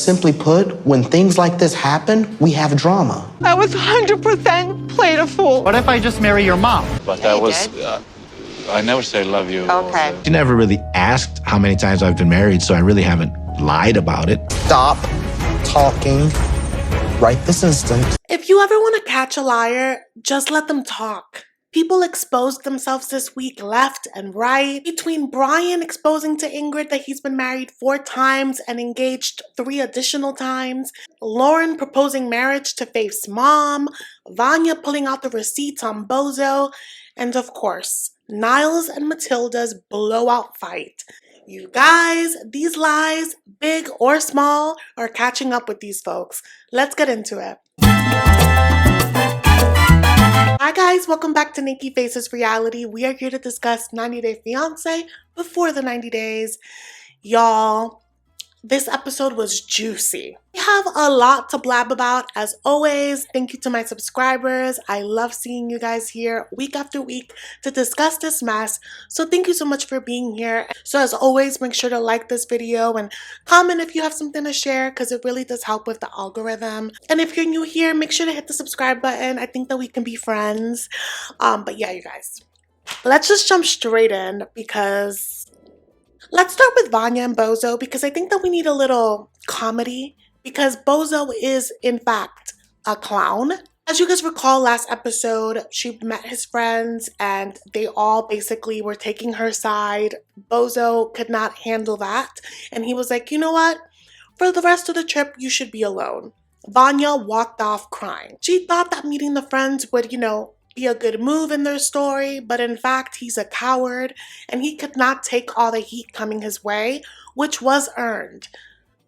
Simply put, when things like this happen, we have drama. I was 100% played a fool. What if I just marry your mom? But that was... I never say love you. Okay. She never really asked how many times I've been married, so I really haven't lied about it. Stop talking right this instant. If you ever want to catch a liar, just let them talk. People exposed themselves this week left and right. Between Brian exposing to Ingrid that he's been married 4 times and engaged 3 additional times, Lauren proposing marriage to Faith's mom, Vanya pulling out the receipts on Bozo, and of course, Niles and Matilda's blowout fight. You guys, these lies, big or small, are catching up with these folks. Let's get into it. Hi guys, welcome back to Nikki Faces Reality. We are here to discuss 90 Day Fiancé before the 90 days. Y'all, this episode was juicy. We have a lot to blab about as always. Thank you to my subscribers. I love seeing you guys here week after week to discuss this mess. So thank you so much for being here. So as always, make sure to like this video and comment if you have something to share because it really does help with the algorithm. And if you're new here, make sure to hit the subscribe button. I think that we can be friends. But yeah, you guys, let's just jump straight in because let's start with Vanja&Bozo because I think that we need a little comedy because Bozo is in fact a clown. As you guys recall, last episode, she met his friends and they all basically were taking her side. Bozo could not handle that and he was like, you know what? For the rest of the trip, you should be alone. Vanya walked off crying. She thought that meeting the friends would, be a good move in their story, but in fact, he's a coward and he could not take all the heat coming his way, which was earned.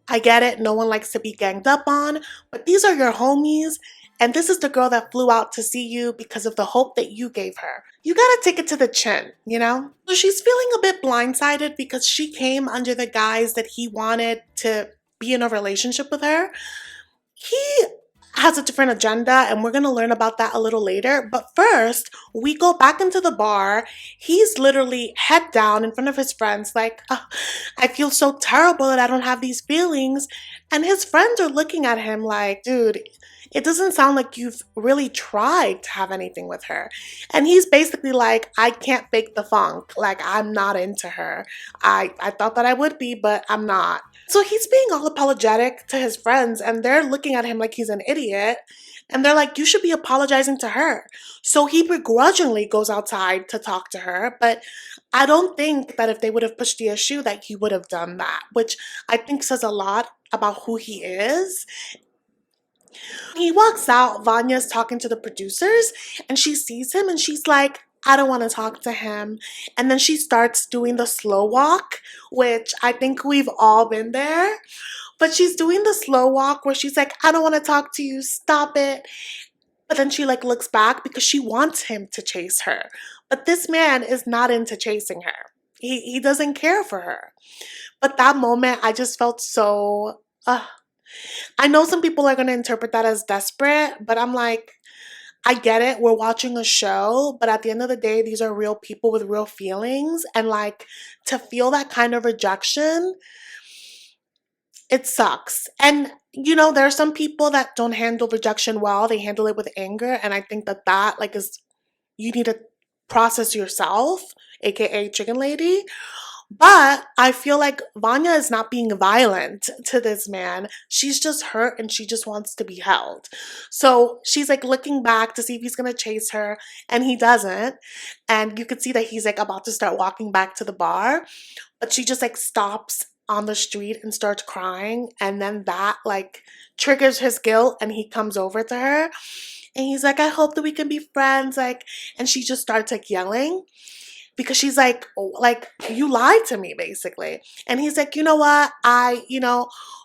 I get it, no one likes to be ganged up on, but these are your homies and this is the girl that flew out to see you because of the hope that you gave her. You gotta take it to the chin, So she's feeling a bit blindsided because she came under the guise that he wanted to be in a relationship with her. He has a different agenda and we're going to learn about that a little later. But first, we go back into the bar. He's literally head down in front of his friends like, I feel so terrible that I don't have these feelings. And his friends are looking at him like, dude, it doesn't sound like you've really tried to have anything with her. And he's basically like, I can't fake the funk. Like, I'm not into her. I thought that I would be, but I'm not. So he's being all apologetic to his friends and they're looking at him like he's an idiot. And they're like, you should be apologizing to her. So he begrudgingly goes outside to talk to her. But I don't think that if they would have pushed the issue that he would have done that, which I think says a lot about who he is. He walks out, Vanya's talking to the producers and she sees him and she's like, I don't want to talk to him. And then she starts doing the slow walk, which I think we've all been there. But she's doing the slow walk where she's like, I don't want to talk to you. Stop it. But then she looks back because she wants him to chase her. But this man is not into chasing her. He doesn't care for her. But that moment, I just felt so... I know some people are going to interpret that as desperate, but I'm like, I get it. We're watching a show, but at the end of the day, these are real people with real feelings. And to feel that kind of rejection, it sucks. And, there are some people that don't handle rejection well. They handle it with anger. And I think that is, you need to process yourself, aka chicken lady. But I feel like Vanya is not being violent to this man. She's just hurt and she just wants to be held. So she's looking back to see if he's going to chase her and he doesn't. And you could see that he's about to start walking back to the bar. But she just stops on the street and starts crying. And then that triggers his guilt and he comes over to her. And he's like, I hope that we can be friends. And she just starts yelling. Because she's like, you lied to me, basically. And he's like, you know what?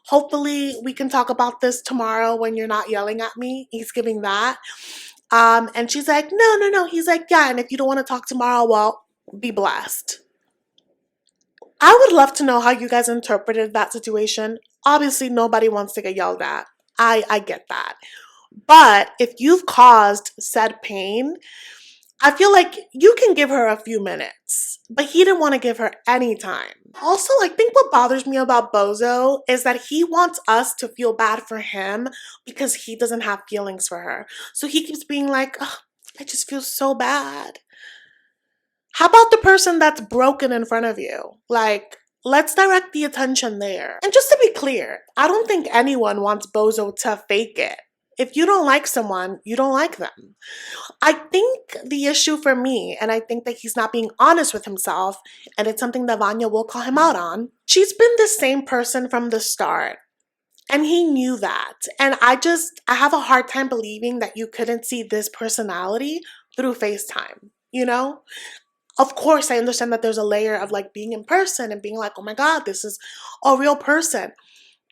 Hopefully we can talk about this tomorrow when you're not yelling at me. He's giving that. And she's like, no. He's like, yeah. And if you don't want to talk tomorrow, well, be blessed. I would love to know how you guys interpreted that situation. Obviously, nobody wants to get yelled at. I get that. But if you've caused said pain, I feel like you can give her a few minutes, but he didn't want to give her any time. Also, I think what bothers me about Bozo is that he wants us to feel bad for him because he doesn't have feelings for her. So he keeps being like, "Ugh, I just feel so bad." How about the person that's broken in front of you? Like, let's direct the attention there. And just to be clear, I don't think anyone wants Bozo to fake it. If you don't like someone, you don't like them. I think the issue for me, and I think that he's not being honest with himself, and it's something that Vanya will call him out on, she's been the same person from the start. And he knew that. And I have a hard time believing that you couldn't see this personality through FaceTime, you know? Of course, I understand that there's a layer of like being in person and being like, oh my God, this is a real person.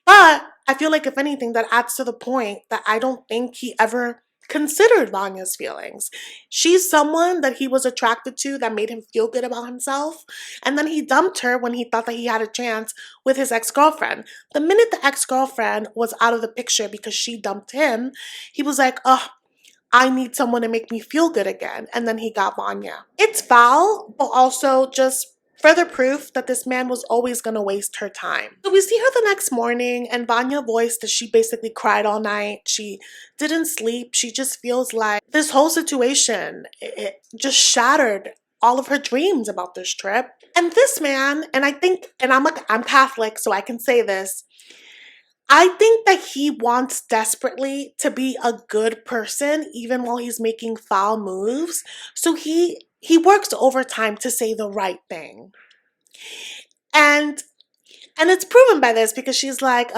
But I feel like if anything, that adds to the point that I don't think he ever considered Vanya's feelings. She's someone that he was attracted to that made him feel good about himself. And then he dumped her when he thought that he had a chance with his ex-girlfriend. The minute the ex-girlfriend was out of the picture because she dumped him, he was like, oh, I need someone to make me feel good again. And then he got Vanya. It's foul, but also just further proof that this man was always going to waste her time. So we see her the next morning, and Vanya voiced that she basically cried all night. She didn't sleep. She just feels like this whole situation, it just shattered all of her dreams about this trip. And this man, and I think, and I'm Catholic, so I can say this, I think that he wants desperately to be a good person even while he's making foul moves. So he works overtime to say the right thing. And it's proven by this because she's like,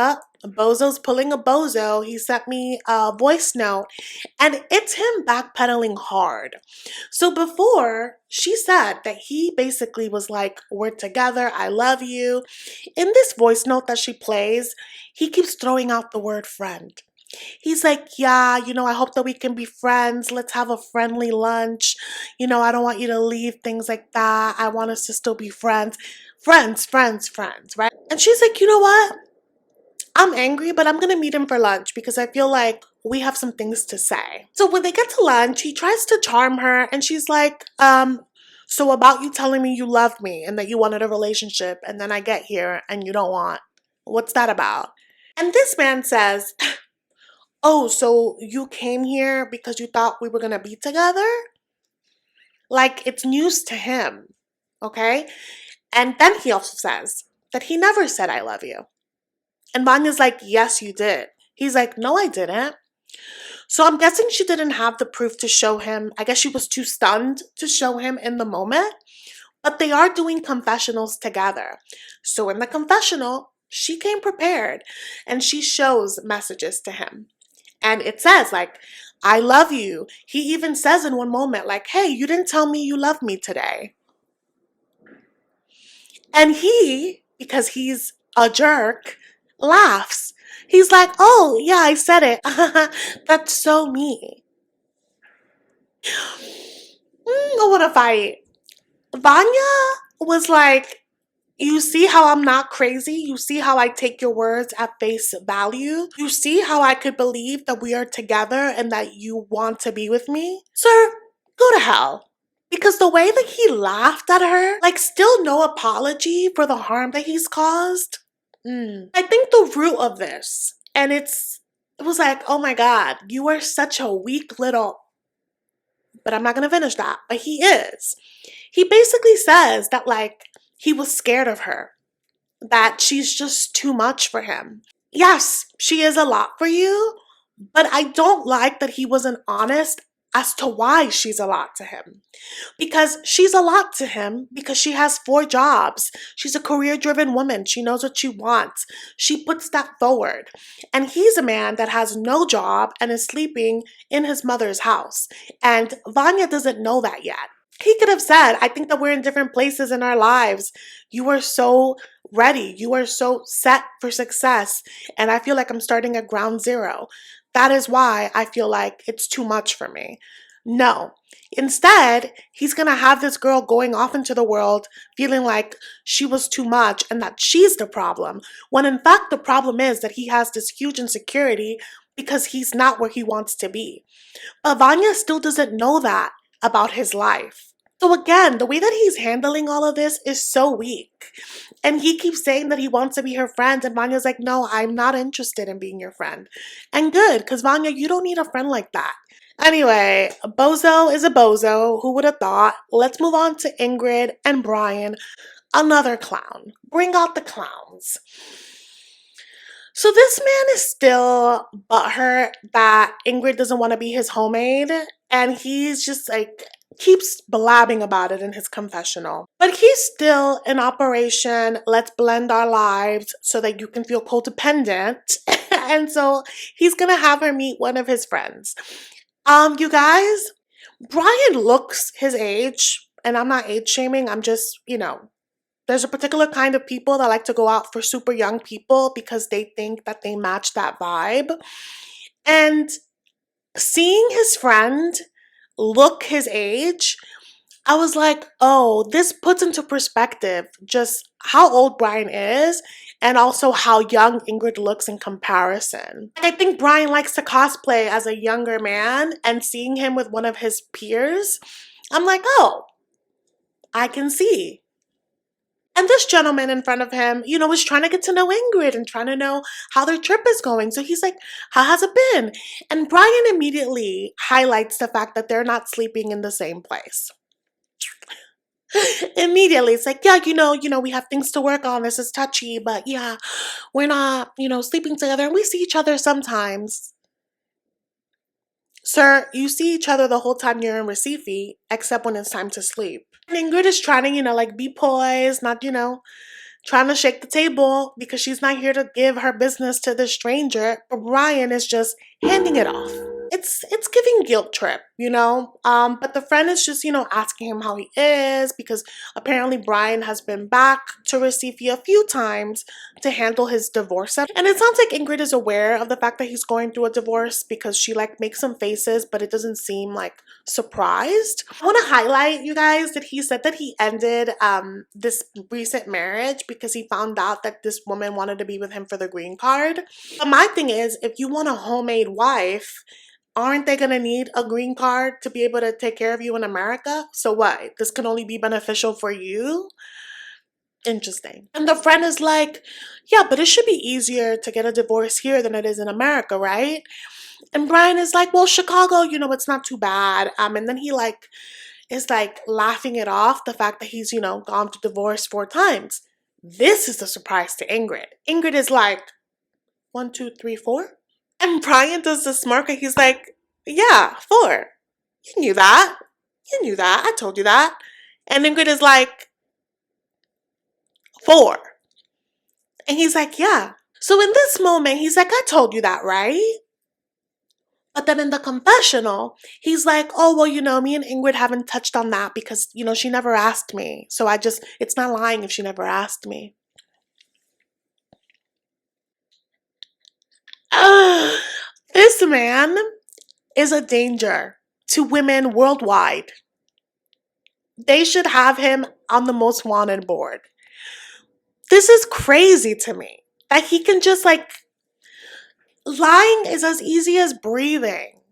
Bozo's pulling a Bozo. He sent me a voice note. And it's him backpedaling hard. So before, she said that he basically was like, we're together, I love you. In this voice note that she plays, he keeps throwing out the word friend. He's like, yeah, I hope that we can be friends. Let's have a friendly lunch. I don't want you to leave, things like that. I want us to still be friends. Friends, right? And she's like, you know what? I'm angry, but I'm going to meet him for lunch because I feel like we have some things to say. So when they get to lunch, he tries to charm her and she's like, so about you telling me you loved me and that you wanted a relationship and then I get here and you don't want. What's that about? And this man says, oh, so you came here because you thought we were going to be together? Like it's news to him, okay? And then he also says that he never said I love you. And Vanya's like, yes, you did. He's like, no, I didn't. So I'm guessing she didn't have the proof to show him. I guess she was too stunned to show him in the moment. But they are doing confessionals together. So in the confessional, she came prepared and she shows messages to him. And it says like, I love you. He even says in one moment like, hey, you didn't tell me you love me today. And he, because he's a jerk, laughs. He's like, oh, yeah, I said it. That's so me. I want to fight. Vanya was like, you see how I'm not crazy? You see how I take your words at face value? You see how I could believe that we are together and that you want to be with me? Sir, go to hell. Because the way that he laughed at her, like still no apology for the harm that he's caused. I think the root of this, and it was like, oh my God, you are such a weak little, but I'm not going to finish that, but he is. He basically says that like he was scared of her, that she's just too much for him. Yes, she is a lot for you, but I don't like that he wasn't honest as to why she's a lot to him. Because she's a lot to him because she has 4 jobs. She's a career-driven woman. She knows what she wants. She puts that forward. And he's a man that has no job and is sleeping in his mother's house. And Vanya doesn't know that yet. He could have said, I think that we're in different places in our lives. You are so ready. You are so set for success. And I feel like I'm starting at ground zero. That is why I feel like it's too much for me. No. Instead, he's going to have this girl going off into the world feeling like she was too much and that she's the problem. When in fact, the problem is that he has this huge insecurity because he's not where he wants to be. But Vanya still doesn't know that about his life. So again, the way that he's handling all of this is so weak. And he keeps saying that he wants to be her friend. And Vanya's like, no, I'm not interested in being your friend. And good, because Vanya, you don't need a friend like that. Anyway, Bozo is a bozo. Who would have thought? Let's move on to Ingrid and Brian. Another clown. Bring out the clowns. So this man is still butthurt that Ingrid doesn't want to be his homemade. And he's just like, keeps blabbing about it in his confessional. But he's still in operation, let's blend our lives so that you can feel codependent. And so he's gonna have her meet one of his friends. You guys, Brian looks his age, and I'm not age shaming, I'm just, there's a particular kind of people that like to go out for super young people because they think that they match that vibe. And seeing his friend look his age, I was like, oh, this puts into perspective just how old Brian is and also how young Ingrid looks in comparison. I think Brian likes to cosplay as a younger man, and seeing him with one of his peers, I'm like, oh, I can see. And this gentleman in front of him, was trying to get to know Ingrid and trying to know how their trip is going. So he's like, how has it been? And Brian immediately highlights the fact that they're not sleeping in the same place. Immediately, it's like, yeah, we have things to work on. This is touchy, but yeah, we're not, sleeping together, and we see each other sometimes. Sir, you see each other the whole time you're in Recife, except when it's time to sleep. And Ingrid is trying to, be poised, not, trying to shake the table because she's not here to give her business to this stranger. But Brian is just handing it off. It's giving guilt trip, but the friend is just, asking him how he is because apparently Brian has been back to Recife a few times to handle his divorce. And it sounds like Ingrid is aware of the fact that he's going through a divorce because she makes some faces, but it doesn't seem surprised. I want to highlight, you guys, that he said that he ended this recent marriage because he found out that this woman wanted to be with him for the green card. But my thing is, if you want a homemade wife, aren't they going to need a green card to be able to take care of you in America? So what? This can only be beneficial for you? Interesting. And the friend is like, yeah, but it should be easier to get a divorce here than it is in America, right? And Brian is like, well, Chicago, it's not too bad. And then he is laughing it off, the fact that he's, gone through divorce 4 times. This is the surprise to Ingrid. Ingrid is like, 1, 2, 3, 4? And Brian does the smirk and he's like, yeah, 4. You knew that. You knew that. I told you that. And Ingrid is like, 4. And he's like, yeah. So in this moment, he's like, I told you that, right? But then in the confessional, he's like, oh, well, me and Ingrid haven't touched on that because, she never asked me. So it's not lying if she never asked me. This man is a danger to women worldwide. They should have him on the most wanted board. This is crazy to me that he can just lying is as easy as breathing.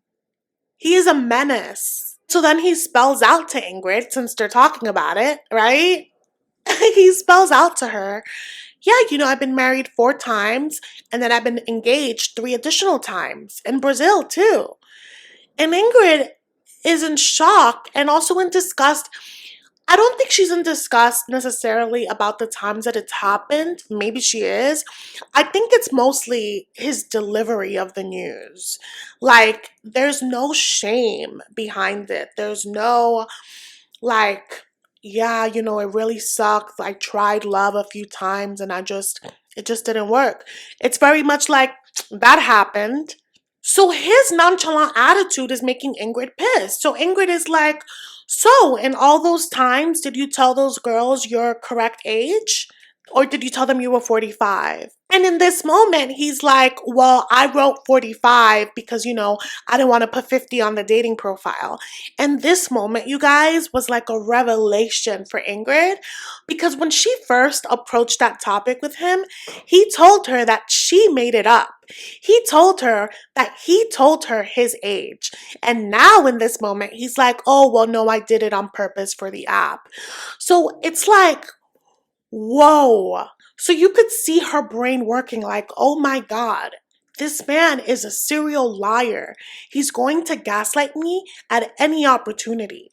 He is a menace. So then he spells out to Ingrid, since they're talking about it, right? He spells out to her, yeah, I've been married 4 times, and then I've been engaged 3 additional times, in Brazil too. And Ingrid is in shock and also in disgust. I don't think she's in disgust necessarily about the times that it's happened. Maybe she is. I think it's mostly his delivery of the news. There's no shame behind it. There's no, yeah, it really sucked. I tried love a few times and it just didn't work. It's very much like, that happened. So his nonchalant attitude is making Ingrid pissed. So Ingrid is like, so in all those times, did you tell those girls your correct age? Or did you tell them you were 45? And in this moment, he's like, well, I wrote 45 because, I didn't want to put 50 on the dating profile. And this moment, you guys, was like a revelation for Ingrid, because when she first approached that topic with him, he told her that she made it up. He told her that he told her his age. And now in this moment, he's like, oh, well, no, I did it on purpose for the app. So it's like, whoa. So you could see her brain working like, oh my God, this man is a serial liar. He's going to gaslight me at any opportunity.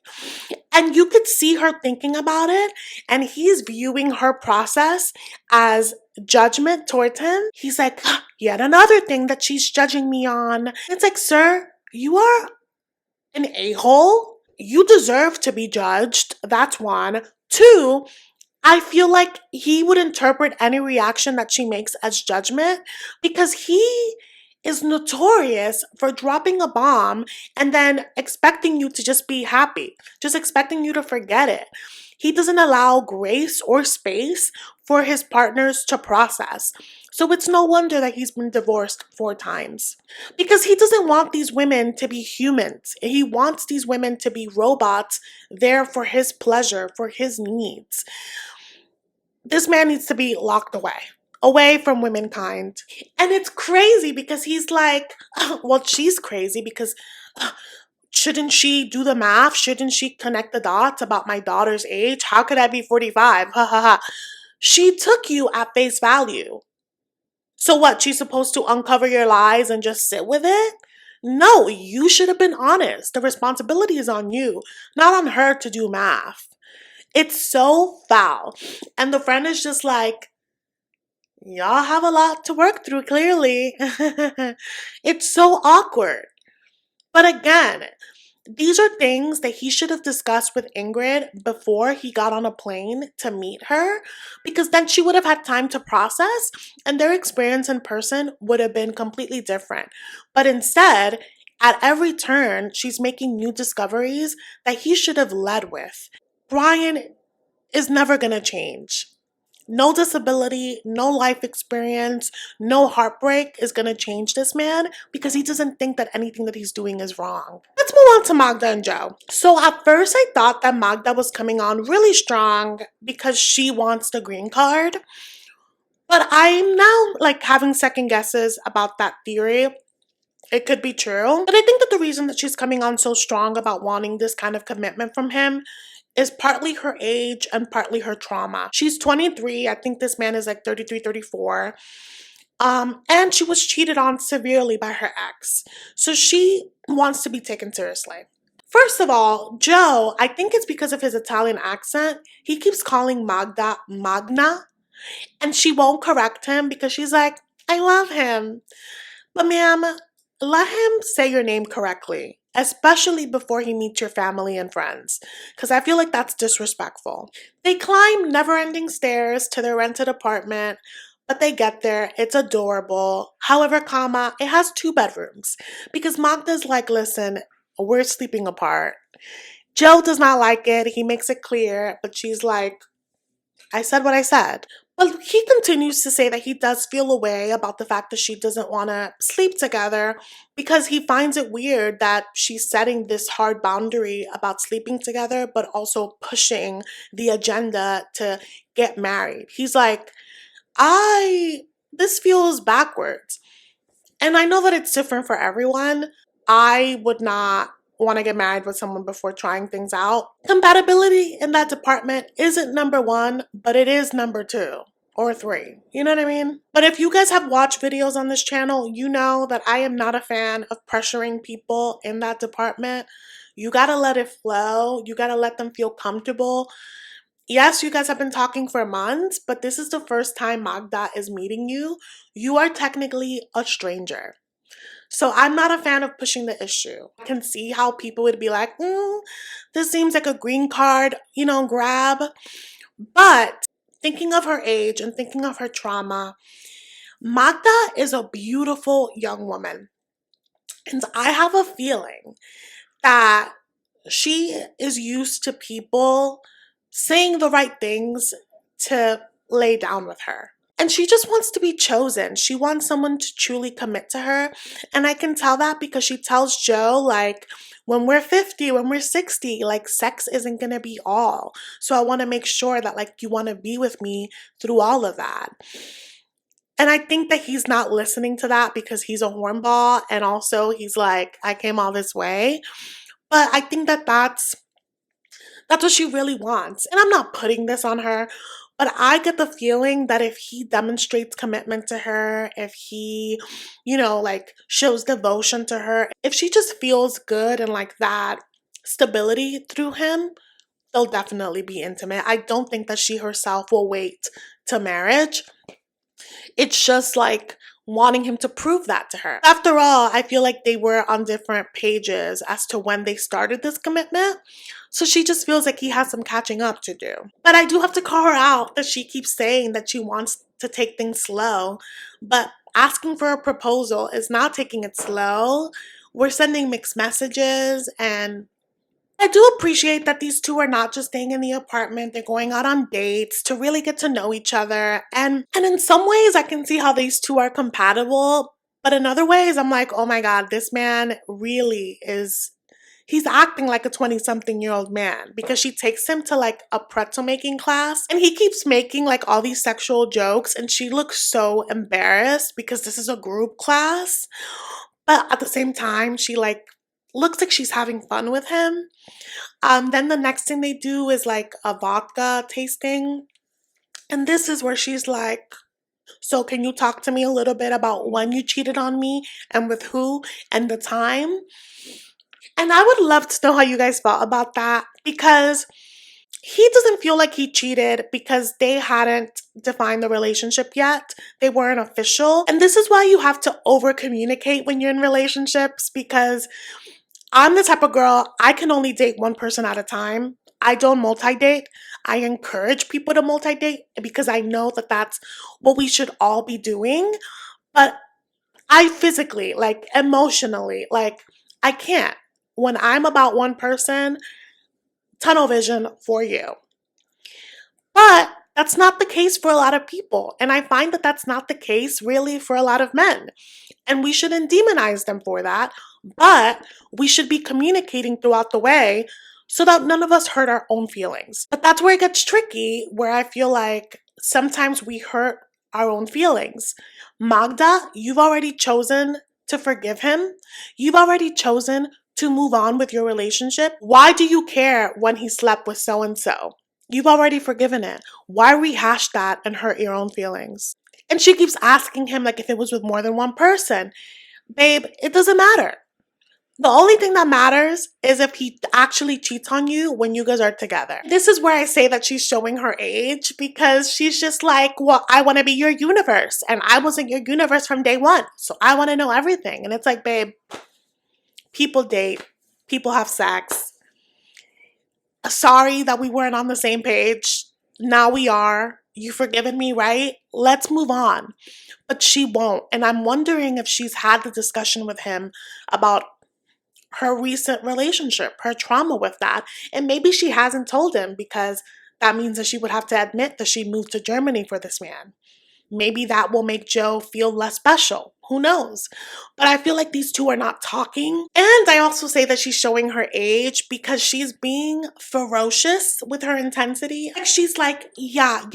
And you could see her thinking about it, and he's viewing her process as judgment towards him. He's like, yet another thing that she's judging me on. It's like, sir, you are an a-hole. You deserve to be judged. That's one. Two, I feel like he would interpret any reaction that she makes as judgment, because he is notorious for dropping a bomb and then expecting you to just be happy, just expecting you to forget it. He doesn't allow grace or space for his partners to process. So it's no wonder that he's been divorced 4 times. Because he doesn't want these women to be humans. He wants these women to be robots there for his pleasure, for his needs. This man needs to be locked away from womankind. And it's crazy because he's like, well, she's crazy because shouldn't she do the math? Shouldn't she connect the dots about my daughter's age? How could I be 45? Ha ha ha. She took you at face value. So what? She's supposed to uncover your lies and just sit with it? No, you should have been honest. The responsibility is on you, not on her to do math. It's so foul. And the friend is just like, y'all have a lot to work through, clearly. It's so awkward. But again, these are things that he should have discussed with Ingrid before he got on a plane to meet her, because then she would have had time to process and their experience in person would have been completely different. But instead, at every turn, she's making new discoveries that he should have led with. Brian is never going to change. No disability, no life experience, no heartbreak is going to change this man, because he doesn't think that anything that he's doing is wrong. Let's move on to Magda&Joe. So at first I thought that Magda was coming on really strong because she wants the green card. But I'm now like having second guesses about that theory. It could be true. But I think that the reason that she's coming on so strong about wanting this kind of commitment from him is partly her age and partly her trauma. She's 23. I think this man is like 33, 34. And she was cheated on severely by her ex. So she wants to be taken seriously. First of all, Joe, I think it's because of his Italian accent. He keeps calling Magda Magna, and she won't correct him because she's like, I love him. But ma'am, let him say your name correctly, especially before he meets your family and friends, because I feel like that's disrespectful. They climb never-ending stairs to their rented apartment, but they get there. It's adorable. However, it has 2 bedrooms, because Magda's like, listen, we're sleeping apart. Joe does not like it. He makes it clear, but she's like, I said what I said. But he continues to say that he does feel a way about the fact that she doesn't want to sleep together, because he finds it weird that she's setting this hard boundary about sleeping together, but also pushing the agenda to get married. He's like, this feels backwards. And I know that it's different for everyone. I would not want to get married with someone before trying things out. Compatibility in that department isn't number 1, but it is number 2 or 3. You know what I mean? But if you guys have watched videos on this channel, you know that I am not a fan of pressuring people in that department. You gotta let it flow. You gotta let them feel comfortable. Yes, you guys have been talking for months, but this is the first time Magda is meeting you. You are technically a stranger. So I'm not a fan of pushing the issue. I can see how people would be like, this seems like a green card, grab. But thinking of her age and thinking of her trauma, Magda is a beautiful young woman. And I have a feeling that she is used to people saying the right things to lay down with her. And she just wants to be chosen. She wants someone to truly commit to her. And I can tell that because she tells Joe, like, when we're 50, when we're 60, like, sex isn't going to be all. So I want to make sure that, like, you want to be with me through all of that. And I think that he's not listening to that because he's a hornball. And also he's like, I came all this way. But I think that that's what she really wants. And I'm not putting this on her, but I get the feeling that if he demonstrates commitment to her, if he, like, shows devotion to her, if she just feels good and like that stability through him, they'll definitely be intimate. I don't think that she herself will wait to marriage. It's just like wanting him to prove that to her. After all, I feel like they were on different pages as to when they started this commitment. So she just feels like he has some catching up to do. But I do have to call her out that she keeps saying that she wants to take things slow. But asking for a proposal is not taking it slow. We're sending mixed messages, and I do appreciate that these two are not just staying in the apartment. They're going out on dates to really get to know each other. And in some ways, I can see how these two are compatible. But in other ways, I'm like, oh my God, this man really is, he's acting like a 20-something-year-old man, because she takes him to like a pretzel making class and he keeps making like all these sexual jokes and she looks so embarrassed because this is a group class. But at the same time, she like looks like she's having fun with him. Then the next thing they do is like a vodka tasting. And this is where she's like, so can you talk to me a little bit about when you cheated on me and with who and the time? And I would love to know how you guys felt about that, because he doesn't feel like he cheated because they hadn't defined the relationship yet. They weren't official. And this is why you have to over communicate when you're in relationships, because I'm the type of girl, I can only date one person at a time. I don't multi-date. I encourage people to multi-date because I know that that's what we should all be doing. But I physically, like emotionally, like I can't. When I'm about one person, tunnel vision for you. But that's not the case for a lot of people. And I find that that's not the case really for a lot of men. And we shouldn't demonize them for that. But we should be communicating throughout the way so that none of us hurt our own feelings. But that's where it gets tricky, where I feel like sometimes we hurt our own feelings. Magda, you've already chosen to forgive him. You've already chosen to move on with your relationship. Why do you care when he slept with so-and-so? You've already forgiven it. Why rehash that and hurt your own feelings? And she keeps asking him like if it was with more than one person. Babe, it doesn't matter. The only thing that matters is if he actually cheats on you when you guys are together. This is where I say that she's showing her age, because she's just like, well, I want to be your universe. And I wasn't your universe from day one. So I want to know everything. And it's like, babe, people date. People have sex. Sorry that we weren't on the same page. Now we are. You've forgiven me, right? Let's move on. But she won't. And I'm wondering if she's had the discussion with him about her recent relationship, her trauma with that. And maybe she hasn't told him because that means that she would have to admit that she moved to Germany for this man. Maybe that will make Joe feel less special. Who knows? But I feel like these two are not talking. And I also say that she's showing her age because she's being ferocious with her intensity. Like she's like, yeah,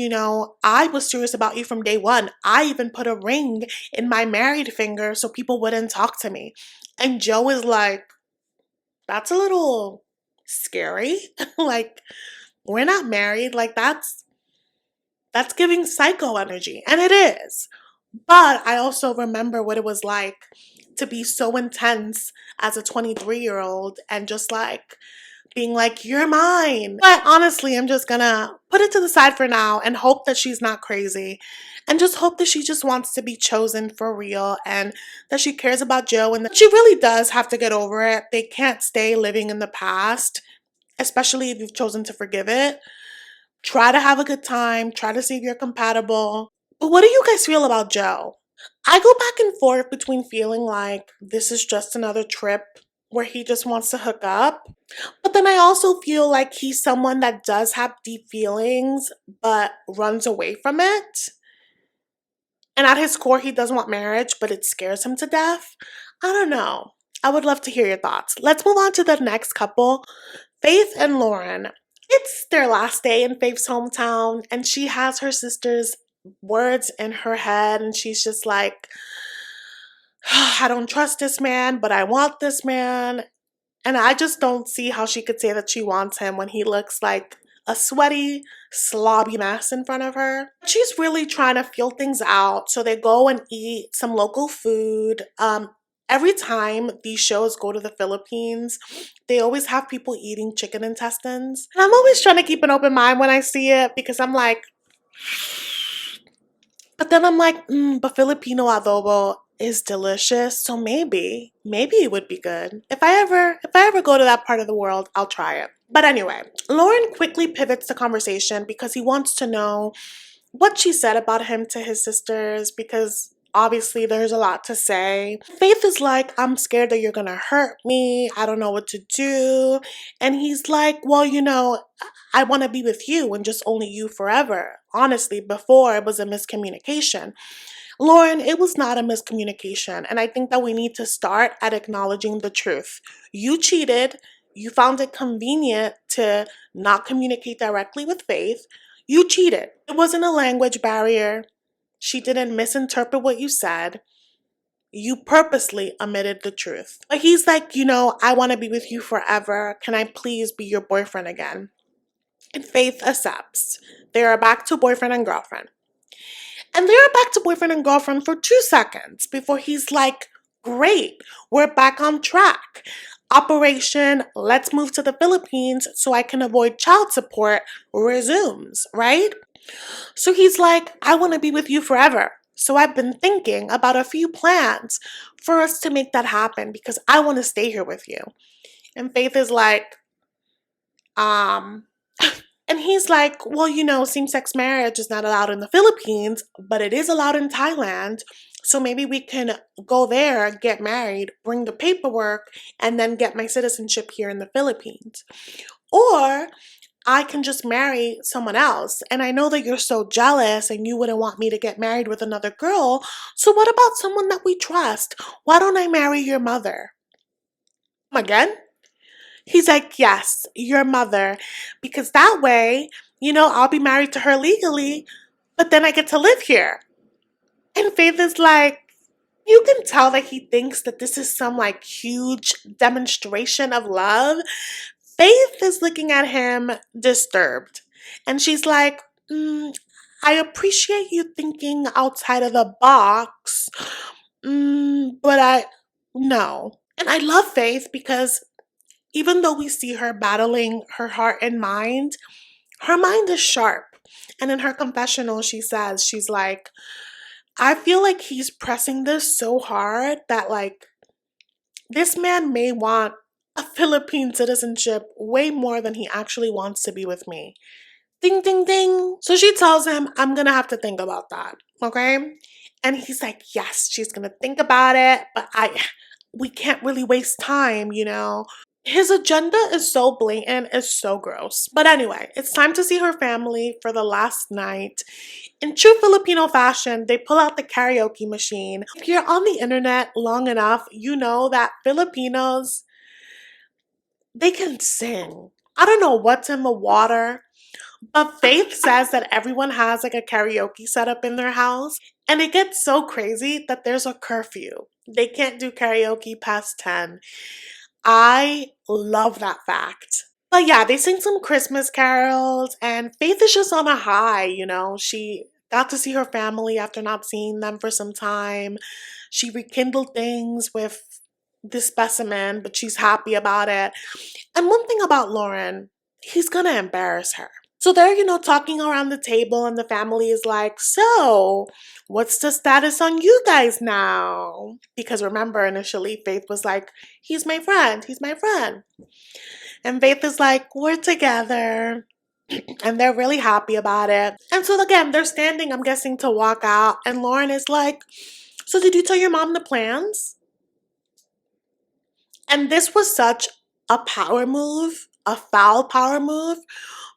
I was serious about you from day one. I even put a ring in my married finger so people wouldn't talk to me. And Joe is like, that's a little scary. Like, we're not married. Like, that's giving psycho energy. And it is. But I also remember what it was like to be so intense as a 23-year-old and just like being like, you're mine. But honestly, I'm just gonna put it to the side for now and hope that she's not crazy. And just hope that she just wants to be chosen for real and that she cares about Joe and that she really does have to get over it. They can't stay living in the past, especially if you've chosen to forgive it. Try to have a good time. Try to see if you're compatible. But what do you guys feel about Joe? I go back and forth between feeling like this is just another trip where he just wants to hook up. But then I also feel like he's someone that does have deep feelings but runs away from it. And at his core, he doesn't want marriage, but it scares him to death. I don't know. I would love to hear your thoughts. Let's move on to the next couple, Faith and Lauren. It's their last day in Faith's hometown, and she has her sister's words in her head, and she's just like, I don't trust this man, but I want this man. And I just don't see how she could say that she wants him when he looks like a sweaty, slobby mess in front of her. She's really trying to feel things out, so they go and eat some local food. Every time these shows go to the Philippines, they always have people eating chicken intestines. And I'm always trying to keep an open mind when I see it because I'm like, but then I'm like, but Filipino adobo is delicious, so maybe it would be good. If I ever go to that part of the world, I'll try it. But anyway, Lauren quickly pivots the conversation because he wants to know what she said about him to his sisters, because obviously there's a lot to say. Faith is like, I'm scared that you're gonna hurt me. I don't know what to do. And he's like, well, I want to be with you and just only you forever. Honestly, before it was a miscommunication. Lauren, it was not a miscommunication. And I think that we need to start at acknowledging the truth. You cheated. You found it convenient to not communicate directly with Faith. You cheated. It wasn't a language barrier. She didn't misinterpret what you said. You purposely omitted the truth. But he's like, I want to be with you forever. Can I please be your boyfriend again? And Faith accepts. They are back to boyfriend and girlfriend. And they are back to boyfriend and girlfriend for 2 seconds before he's like, great, we're back on track. Operation Let's Move to the Philippines so I can avoid child support resumes, right? So he's like, I want to be with you forever. So I've been thinking about a few plans for us to make that happen because I want to stay here with you. And Faith is like, and he's like, well, same-sex marriage is not allowed in the Philippines, but it is allowed in Thailand. So maybe we can go there, get married, bring the paperwork, and then get my citizenship here in the Philippines. Or I can just marry someone else. And I know that you're so jealous and you wouldn't want me to get married with another girl. So what about someone that we trust? Why don't I marry your mother? Again? He's like, yes, your mother. Because that way, I'll be married to her legally, but then I get to live here. And Faith is like, you can tell that he thinks that this is some like huge demonstration of love. Faith is looking at him disturbed. And she's like, I appreciate you thinking outside of the box, but no. And I love Faith because even though we see her battling her heart and mind, her mind is sharp. And in her confessional, she's like, I feel like he's pressing this so hard that like this man may want a Philippine citizenship way more than he actually wants to be with me. Ding, ding, ding. So she tells him, I'm going to have to think about that. Okay? And he's like, yes, she's going to think about it, but we can't really waste time, His agenda is so blatant, it's so gross. But anyway, it's time to see her family for the last night. In true Filipino fashion, they pull out the karaoke machine. If you're on the internet long enough, you know that Filipinos, they can sing. I don't know what's in the water, but Faith says that everyone has like a karaoke setup in their house. And it gets so crazy that there's a curfew. They can't do karaoke past 10. I love that fact. But yeah, they sing some Christmas carols and Faith is just on a high, She got to see her family after not seeing them for some time. She rekindled things with this specimen, but she's happy about it. And one thing about Lauren, he's gonna embarrass her. So they're, talking around the table and the family is like, so what's the status on you guys now? Because remember, initially Faith was like, he's my friend. And Faith is like, we're together. And they're really happy about it. And so again, they're standing, I'm guessing, to walk out. And Lauren is like, so did you tell your mom the plans? And this was such a power move, a foul power move.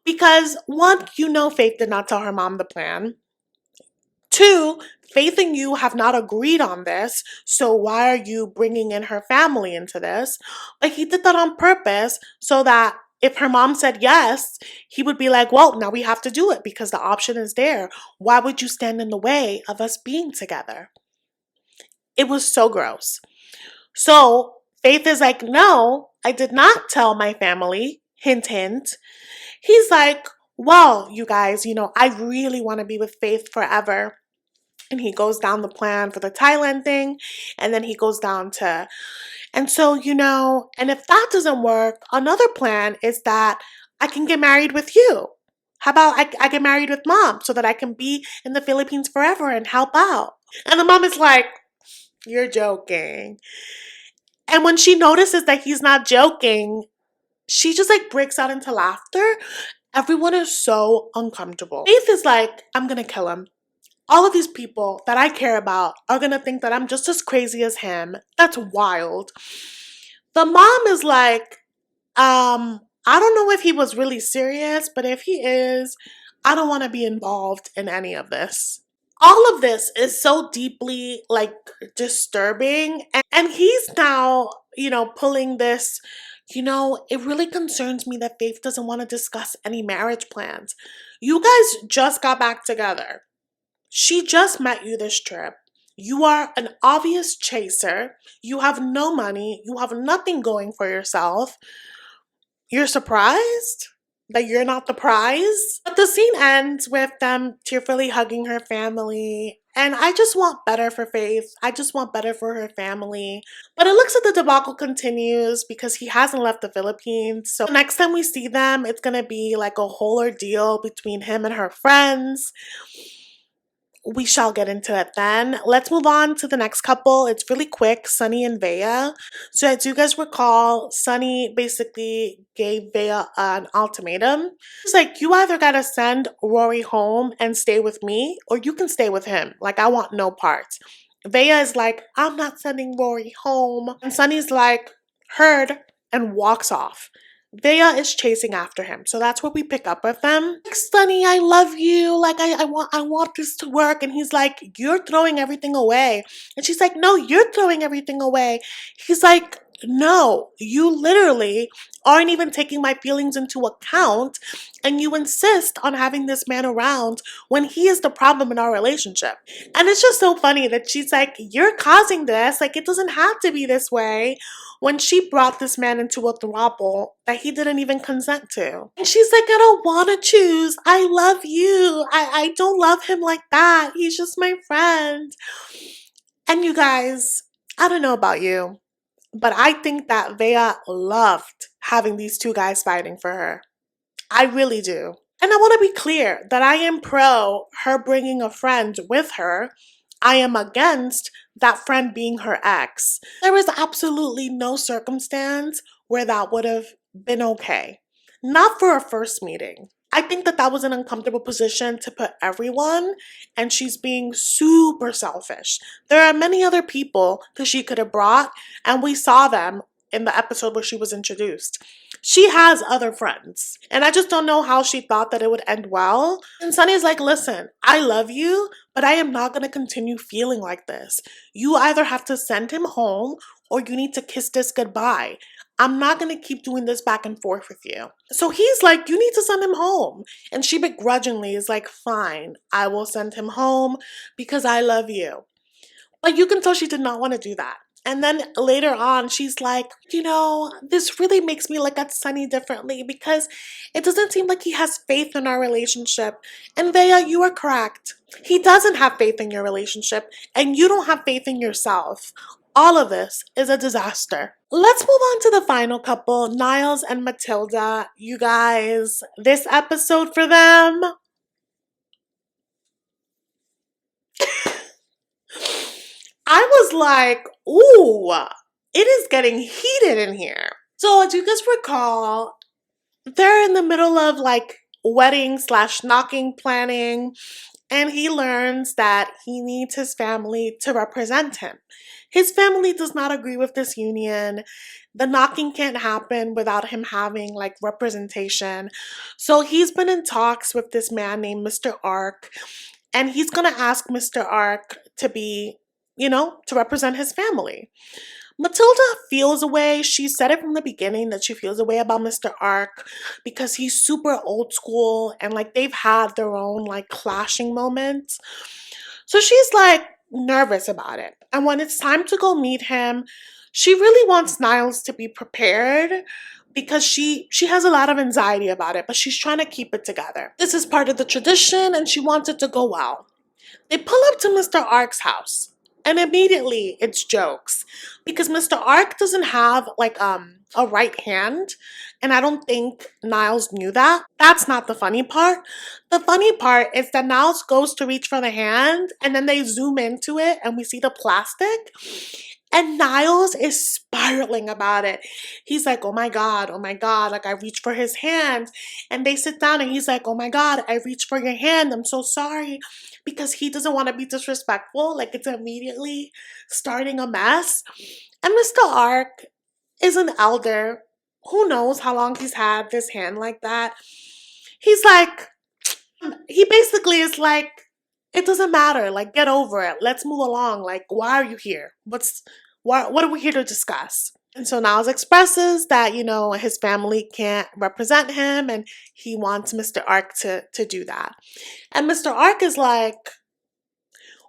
Because one, Faith did not tell her mom the plan. 2, Faith and you have not agreed on this, so why are you bringing in her family into this? But he did that on purpose so that if her mom said yes, he would be like, well, now we have to do it because the option is there. Why would you stand in the way of us being together? It was so gross. So Faith is like, no, I did not tell my family. Hint, hint. He's like, well, you guys, I really want to be with Faith forever. And he goes down the plan for the Thailand thing. And then he goes down to, and so, and if that doesn't work, another plan is that I can get married with you. How about I get married with mom so that I can be in the Philippines forever and help out? And the mom is like, you're joking. And when she notices that he's not joking, she just like breaks out into laughter. Everyone is so uncomfortable. Faith is like, I'm gonna kill him. All of these people that I care about are gonna think that I'm just as crazy as him. That's wild. The mom is like, I don't know if he was really serious, but if he is, I don't want to be involved in any of this. All of this is so deeply like disturbing. And he's now, pulling this, it really concerns me that Faith doesn't want to discuss any marriage plans. You guys just got back together. She just met you this trip. You are an obvious chaser. You have no money. You have nothing going for yourself. You're surprised that you're not the prize? But the scene ends with them tearfully hugging her family. And I just want better for Faith. I just want better for her family. But it looks like the debacle continues because he hasn't left the Philippines. So next time we see them, it's going to be like a whole ordeal between him and her friends. We shall get into it then. Let's move on to the next couple. It's really quick, Sunny and Veah. So as you guys recall, Sunny basically gave Veah an ultimatum. It's like, you either gotta send Rory home and stay with me, or you can stay with him. Like, I want no parts. Veah is like, I'm not sending Rory home. And Sunny's like, heard, and walks off. Veah is chasing after him. So that's where we pick up with them. Like, Sunny, I love you. Like, I want this to work. And he's like, you're throwing everything away. And she's like, no, you're throwing everything away. He's like, no, you literally aren't even taking my feelings into account. And you insist on having this man around when he is the problem in our relationship. And it's just so funny that she's like, you're causing this. Like, it doesn't have to be this way. When she brought this man into a throuple that he didn't even consent to. And she's like, I don't want to choose. I love you. I don't love him like that. He's just my friend. And you guys, I don't know about you, but I think that Veah loved having these two guys fighting for her. I really do. And I want to be clear that I am pro her bringing a friend with her. I am against that friend being her ex. There is absolutely no circumstance where that would have been okay. Not for a first meeting. I think that was an uncomfortable position to put everyone, and she's being super selfish. There are many other people that she could have brought, and we saw them in the episode where she was introduced. She has other friends, and I just don't know how she thought that it would end well. And Sunny's like, listen, I love you, but I am not going to continue feeling like this. You either have to send him home or you need to kiss this goodbye. I'm not going to keep doing this back and forth with you. So he's like, you need to send him home. And she begrudgingly is like, fine, I will send him home because I love you. But you can tell she did not want to do that. And then later on, she's like, this really makes me look at Sunny differently because it doesn't seem like he has faith in our relationship. And Veah, you are correct. He doesn't have faith in your relationship, and you don't have faith in yourself. All of this is a disaster. Let's move on to the final couple, Niles and Matilda. You guys, this episode for them... I was like, ooh, it is getting heated in here. So as you guys recall, they're in the middle of like wedding/knocking planning, and he learns that he needs his family to represent him. His family does not agree with this union. The knocking can't happen without him having like representation. So he's been in talks with this man named Mr. Ark. and he's gonna ask Mr. Ark to be, to represent his family. Matilda feels a way. She said it from the beginning that she feels a way about Mr. Ark because he's super old school and like they've had their own like clashing moments. So she's like nervous about it. And when it's time to go meet him, she really wants Niles to be prepared because she has a lot of anxiety about it, but she's trying to keep it together. This is part of the tradition and she wants it to go well. They pull up to Mr. Ark's house. And immediately it's jokes because Mr. Ark doesn't have like a right hand, and I don't think Niles knew that. That's not the funny part. The funny part is that Niles goes to reach for the hand and then they zoom into it and we see the plastic. And Niles is spiraling about it. He's like, oh my God, like I reached for his hand. And they sit down and he's like, oh my God, I reached for your hand. I'm so sorry. Because he doesn't want to be disrespectful. Like it's immediately starting a mess. And Mr. Ark is an elder. Who knows how long he's had this hand like that. He basically is like, it doesn't matter. Like, get over it. Let's move along. Like, why are you here? What are we here to discuss? And so Niles expresses that, his family can't represent him and he wants Mr. Ark to do that. And Mr. Ark is like,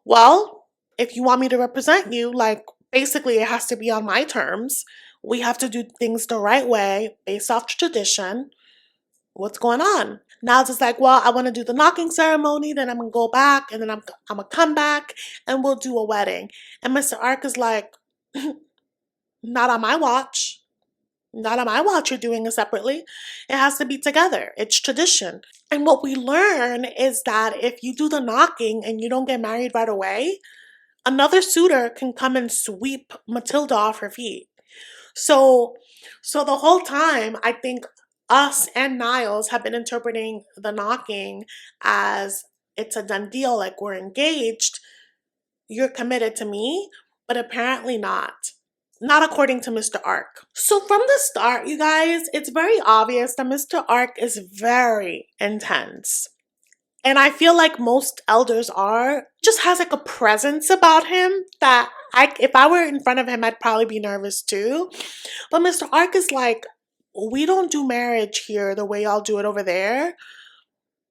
well, if you want me to represent you, like, basically it has to be on my terms. We have to do things the right way based off tradition. What's going on? Niles is like, well, I want to do the knocking ceremony, then I'm going to go back, and then I'm going to come back, and we'll do a wedding. And Mr. Ark is like, not on my watch. Not on my watch, you're doing it separately. It has to be together. It's tradition. And what we learn is that if you do the knocking and you don't get married right away, another suitor can come and sweep Matilda off her feet. So the whole time, I think us and Niles have been interpreting the knocking as it's a done deal, like we're engaged, you're committed to me, but apparently not. Not according to Mr. Ark. So from the start, you guys, it's very obvious that Mr. Ark is very intense. And I feel like most elders are. Just has like a presence about him that if I were in front of him, I'd probably be nervous too. But Mr. Ark is like, we don't do marriage here the way y'all do it over there.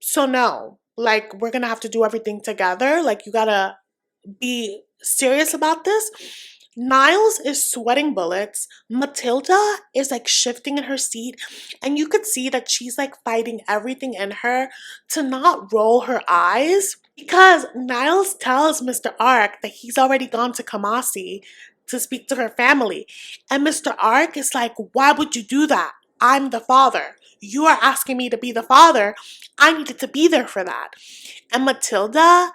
So no, like we're gonna have to do everything together. Like you gotta be serious about this. Niles is sweating bullets. Matilda is like shifting in her seat, and you could see that she's like fighting everything in her to not roll her eyes because Niles tells Mr. Ark that he's already gone to Kamasi to speak to her family. And Mr. Ark is like, why would you do that? I'm the father. You are asking me to be the father. I needed to be there for that. And Matilda,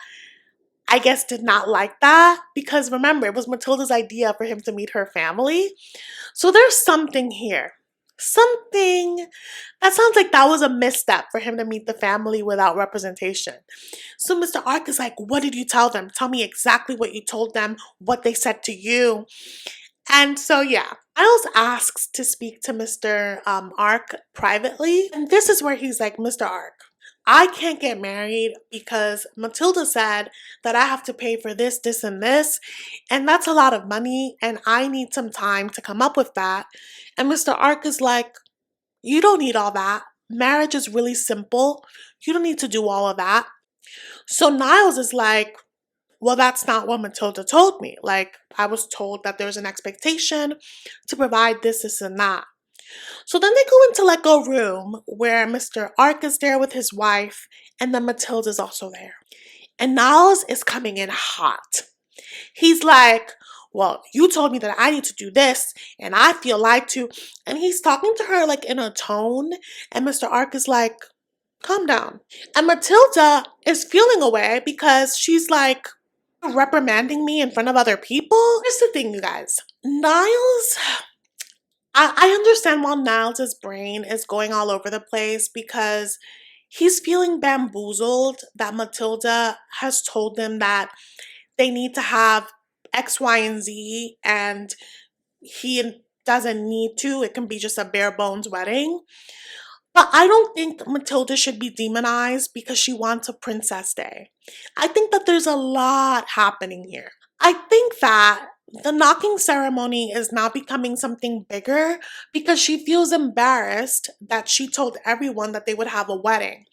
I guess, did not like that because remember, it was Matilda's idea for him to meet her family. So there's something here. Something that sounds like that was a misstep for him to meet the family without representation. So Mr. Ark is like, what did you tell them? Tell me exactly what you told them, what they said to you. And so, yeah, Niles asks to speak to Mr. Ark privately. And this is where he's like, Mr. Ark, I can't get married because Matilda said that I have to pay for this, this, and this. And that's a lot of money. And I need some time to come up with that. And Mr. Ark is like, you don't need all that. Marriage is really simple. You don't need to do all of that. So Niles is like, well, that's not what Matilda told me. Like, I was told that there's an expectation to provide this, this, and that. So then they go into like a room where Mr. Ark is there with his wife and then Matilda's also there. And Niles is coming in hot. He's like, well, you told me that I need to do this and I feel lied to. And he's talking to her like in a tone. And Mr. Ark is like, calm down. And Matilda is feeling away because she's like, reprimanding me in front of other people. Here's the thing, you guys. Niles, I understand why Niles' brain is going all over the place because he's feeling bamboozled that Matilda has told them that they need to have X, Y, and Z and he doesn't need to. It can be just a bare bones wedding. But I don't think Matilda should be demonized because she wants a princess day. I think that there's a lot happening here. I think that the knocking ceremony is now becoming something bigger because she feels embarrassed that she told everyone that they would have a wedding.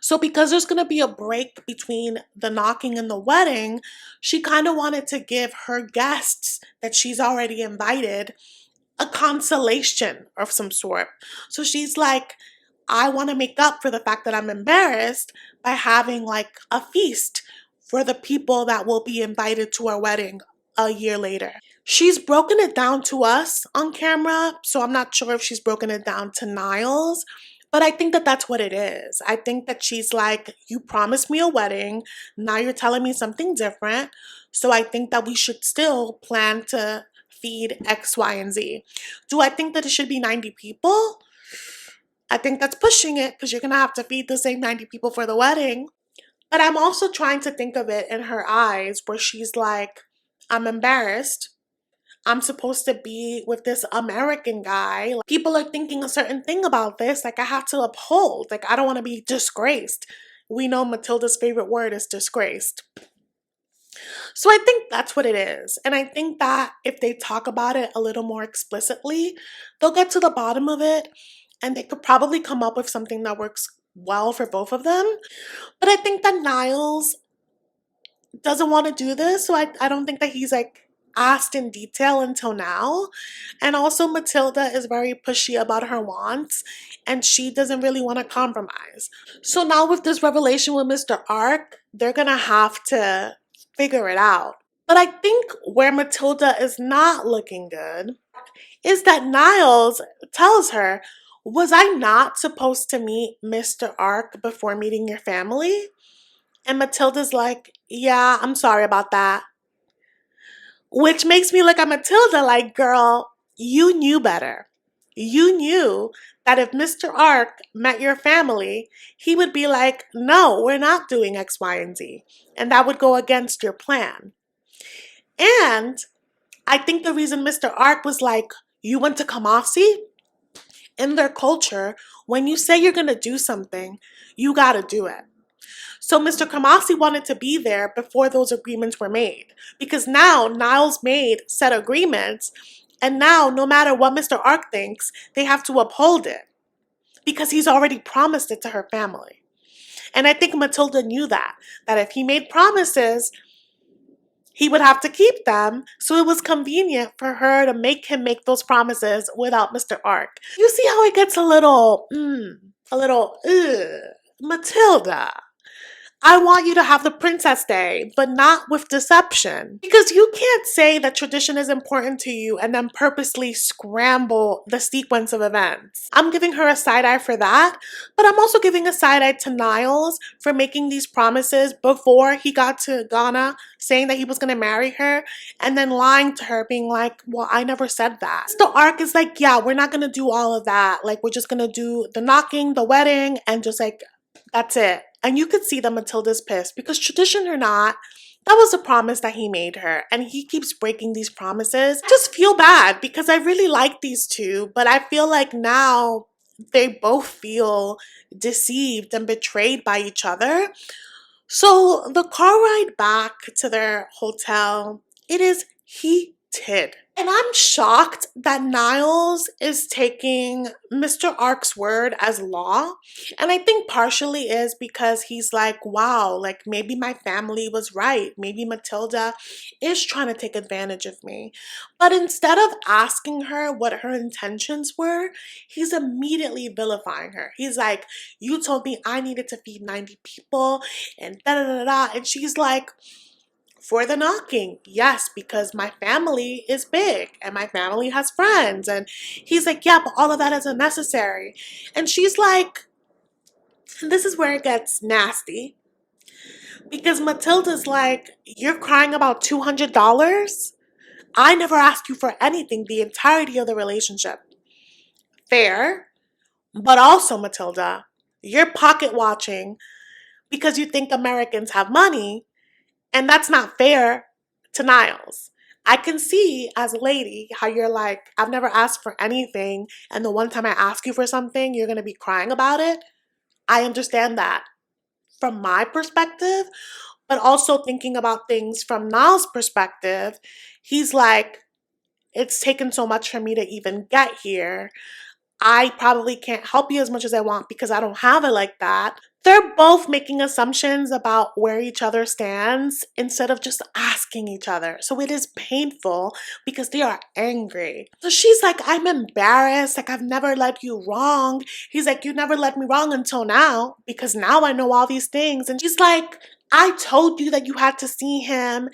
So because there's going to be a break between the knocking and the wedding, she kind of wanted to give her guests that she's already invited a consolation of some sort. So she's like, I want to make up for the fact that I'm embarrassed by having like a feast for the people that will be invited to our wedding a year later. She's broken it down to us on camera, so I'm not sure if she's broken it down to Niles, but I think that that's what it is. I think that she's like, you promised me a wedding, now you're telling me something different, so I think that we should still plan to feed X, Y, and Z. Do I think that it should be 90 people? I think that's pushing it because you're going to have to feed the same 90 people for the wedding. But I'm also trying to think of it in her eyes where she's like, I'm embarrassed. I'm supposed to be with this American guy. Like, people are thinking a certain thing about this. Like, I have to uphold. Like, I don't want to be disgraced. We know Matilda's favorite word is disgraced. So I think that's what it is. And I think that if they talk about it a little more explicitly, they'll get to the bottom of it and they could probably come up with something that works well for both of them. But I think that Niles doesn't want to do this, so I don't think that he's like asked in detail until now. And also Matilda is very pushy about her wants and she doesn't really want to compromise. So now with this revelation with Mr. Ark, they're gonna have to figure it out. But I think where Matilda is not looking good is that Niles tells her, was I not supposed to meet Mr. Ark before meeting your family? And Matilda's like, yeah, I'm sorry about that. Which makes me look at Matilda like, girl, you knew better. You knew that if Mr. Ark met your family, he would be like, no, we're not doing X, Y, and Z. And that would go against your plan. And I think the reason Mr. Ark was like, you went to Kamasi? In their culture, when you say you're going to do something, you got to do it. So Mr. Kamasi wanted to be there before those agreements were made. Because now Niles made set agreements, and now no matter what Mr. Ark thinks, they have to uphold it. Because he's already promised it to her family. And I think Matilda knew that if he made promises, he would have to keep them, so it was convenient for her to make him make those promises without Mr. Ark. You see how it gets a little, Matilda, I want you to have the princess day, but not with deception. Because you can't say that tradition is important to you and then purposely scramble the sequence of events. I'm giving her a side eye for that, but I'm also giving a side eye to Niles for making these promises before he got to Ghana, saying that he was going to marry her, and then lying to her, being like, well, I never said that. The Ark is like, yeah, we're not going to do all of that. Like, we're just going to do the knocking, the wedding, and just like, that's it. And you could see that Matilda's pissed because tradition or not, that was a promise that he made her and he keeps breaking these promises. I just feel bad because I really like these two, but I feel like now they both feel deceived and betrayed by each other. So the car ride back to their hotel, it is heated. And I'm shocked that Niles is taking Mr. Ark's word as law. And I think partially is because he's like, wow, like maybe my family was right. Maybe Matilda is trying to take advantage of me. But instead of asking her what her intentions were, he's immediately vilifying her. He's like, you told me I needed to feed 90 people and da da da da. And she's like, for the knocking, yes, because my family is big and my family has friends. And he's like, yeah, but all of that is unnecessary. And she's like, and this is where it gets nasty, because Matilda's like, you're crying about $200? I never asked you for anything the entirety of the relationship. Fair, but also, Matilda, you're pocket watching because you think Americans have money. And that's not fair to Niles. I can see as a lady how you're like, I've never asked for anything, and the one time I ask you for something, you're gonna be crying about it. I understand that from my perspective, but also thinking about things from Niles' perspective, he's like, it's taken so much for me to even get here. I probably can't help you as much as I want because I don't have it like that. They're both making assumptions about where each other stands instead of just asking each other. So it is painful because they are angry. So she's like, I'm embarrassed. Like, I've never led you wrong. He's like, you never led me wrong until now because now I know all these things. And she's like, I told you that you had to see him.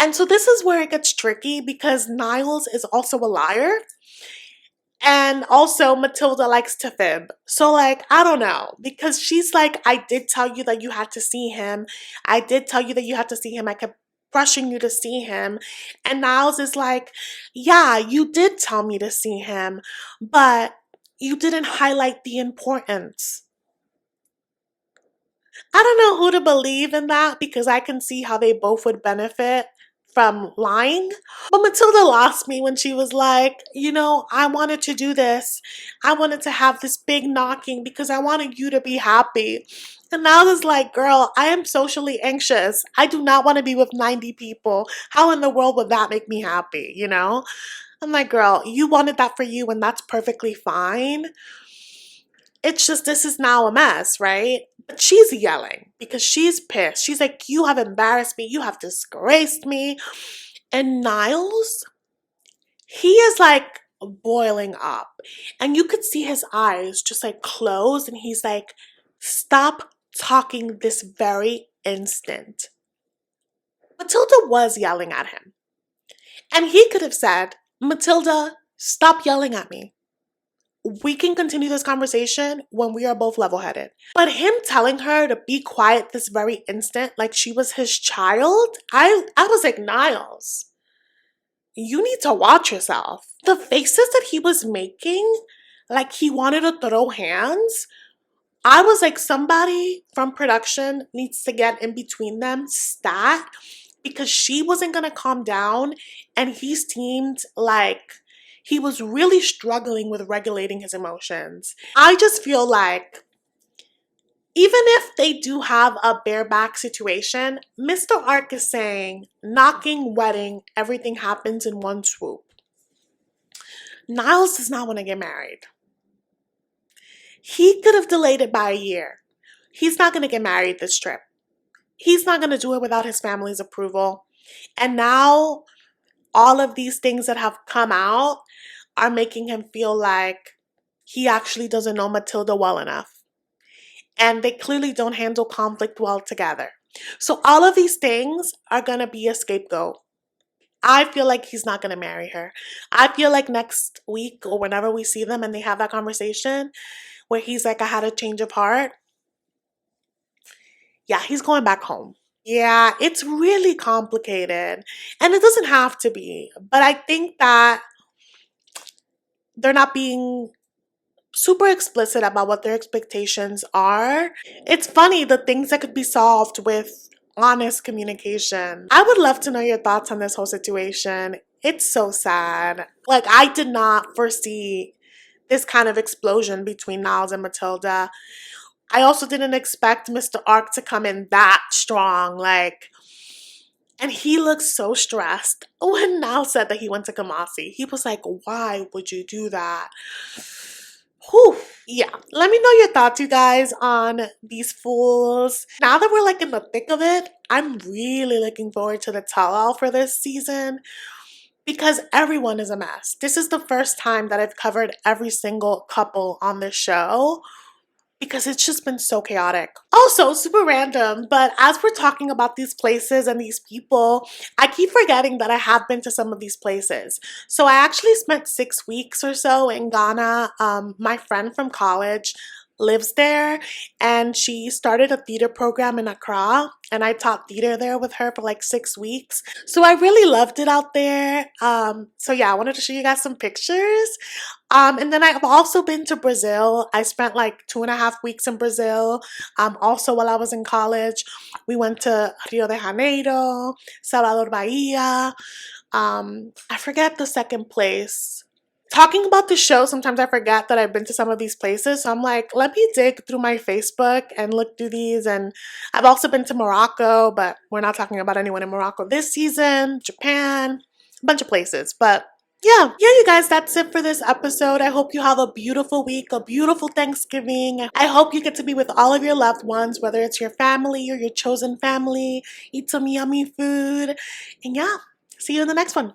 And so this is where it gets tricky because Niles is also a liar. And also, Matilda likes to fib. So, like, I don't know. Because she's like, I did tell you that you had to see him. I did tell you that you had to see him. I kept rushing you to see him. And Niles is like, yeah, you did tell me to see him. But you didn't highlight the importance. I don't know who to believe in that because I can see how they both would benefit from lying. But Matilda lost me when she was like, you know, I wanted to do this. I wanted to have this big knocking because I wanted you to be happy. And now it's like, girl, I am socially anxious. I do not want to be with 90 people. How in the world would that make me happy, you know? I'm like, girl, you wanted that for you and that's perfectly fine. It's just this is now a mess, right? But she's yelling because she's pissed. She's like, you have embarrassed me. You have disgraced me. And Niles, he is like boiling up. And you could see his eyes just like close. And he's like, stop talking this very instant. Matilda was yelling at him. And he could have said, Matilda, stop yelling at me. We can continue this conversation when we are both level-headed. But him telling her to be quiet this very instant, like she was his child, I was like, Niles, you need to watch yourself. The faces that he was making, like he wanted to throw hands, I was like, somebody from production needs to get in between them, stat, because she wasn't gonna calm down, and he seemed like he was really struggling with regulating his emotions. I just feel like even if they do have a bareback situation, Mr. Ark is saying, knocking, wedding, everything happens in one swoop. Niles does not want to get married. He could have delayed it by a year. He's not going to get married this trip. He's not going to do it without his family's approval. And now all of these things that have come out are making him feel like he actually doesn't know Matilda well enough. And they clearly don't handle conflict well together. So all of these things are going to be a scapegoat. I feel like he's not going to marry her. I feel like next week or whenever we see them and they have that conversation where he's like, I had a change of heart. Yeah, he's going back home. Yeah, it's really complicated. And it doesn't have to be. But I think that they're not being super explicit about what their expectations are. It's funny the things that could be solved with honest communication. I would love to know your thoughts on this whole situation. It's so sad. Like, I did not foresee this kind of explosion between Niles and Matilda. I also didn't expect Mr. Ark to come in that strong, like, and he looked so stressed. When Niles said that he went to Kamasi, he was like, why would you do that? Whew. Yeah, let me know your thoughts, you guys, on these fools. Now that we're like in the thick of it, I'm really looking forward to the tell-all for this season because everyone is a mess. This is the first time that I've covered every single couple on this show because it's just been so chaotic. Also, super random, but as we're talking about these places and these people, I keep forgetting that I have been to some of these places. So I actually spent 6 weeks or so in Ghana. My friend from college lives there and she started a theater program in Accra and I taught theater there with her for like 6 weeks. So I really loved it out there. So yeah, I wanted to show you guys some pictures. And then I've also been to Brazil. I spent like 2.5 weeks in Brazil. Also while I was in college, we went to Rio de Janeiro, Salvador Bahia. I forget the second place. Talking about the show, sometimes I forget that I've been to some of these places. So I'm like, let me dig through my Facebook and look through these. And I've also been to Morocco, but we're not talking about anyone in Morocco this season. Japan, a bunch of places. But yeah, you guys, that's it for this episode. I hope you have a beautiful week, a beautiful Thanksgiving. I hope you get to be with all of your loved ones, whether it's your family or your chosen family. Eat some yummy food. And yeah, see you in the next one.